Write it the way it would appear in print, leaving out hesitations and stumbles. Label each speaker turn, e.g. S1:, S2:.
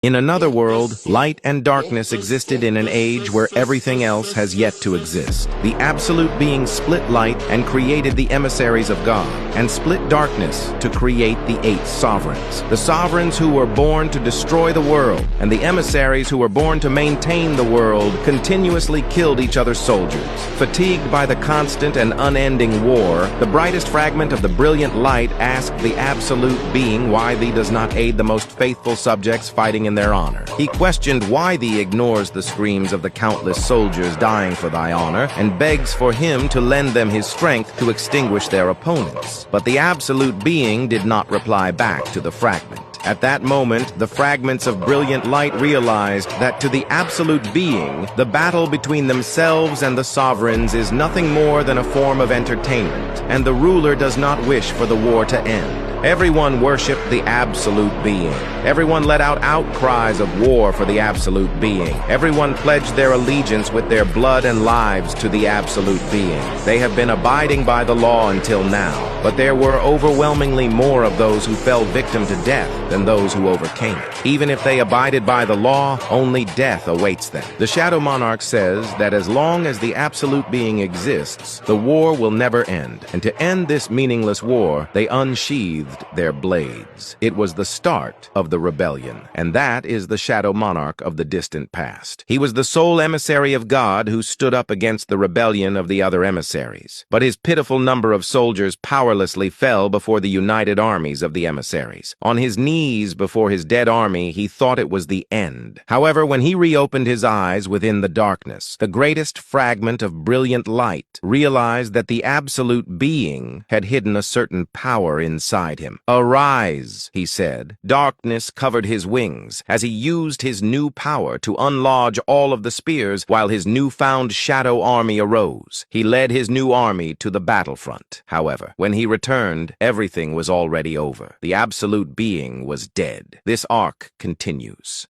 S1: In another world, light and darkness existed in an age where everything else has yet to exist. The Absolute Being split light and created the emissaries of God, and split darkness to create the 8 sovereigns. The sovereigns who were born to destroy the world, and the emissaries who were born to maintain the world, continuously killed each other's soldiers. Fatigued by the constant and unending war, the brightest fragment of the brilliant light asked the Absolute Being why thee does not aid the most faithful subjects fighting in their honor. He questioned why thee ignores the screams of the countless soldiers dying for thy honor, and begs for him to lend them his strength to extinguish their opponents. But the Absolute Being did not reply back to the fragment. At that moment, the fragments of brilliant light realized that to the Absolute Being, the battle between themselves and the sovereigns is nothing more than a form of entertainment, and the ruler does not wish for the war to end. Everyone worshipped the Absolute Being. Everyone let out outcries of war for the Absolute Being. Everyone pledged their allegiance with their blood and lives to the Absolute Being. They have been abiding by the law until now, but there were overwhelmingly more of those who fell victim to death than those who overcame it. Even if they abided by the law, only death awaits them. The Shadow Monarch says that as long as the Absolute Being exists, the war will never end. And to end this meaningless war, they unsheathed their blades. It was the start of the rebellion, and that is the Shadow Monarch of the distant past. He was the sole emissary of God who stood up against the rebellion of the other emissaries. But his pitiful number of soldiers powerlessly fell before the united armies of the emissaries. On his knees before his dead army, he thought it was the end. However, when he reopened his eyes within the darkness, the greatest fragment of brilliant light realized that the Absolute Being had hidden a certain power inside him. "Arise," he said. Darkness covered his wings as he used his new power to unlodge all of the spears while his newfound shadow army arose. He led his new army to the battlefront. However, when he returned, everything was already over. The Absolute Being was dead. This arc continues.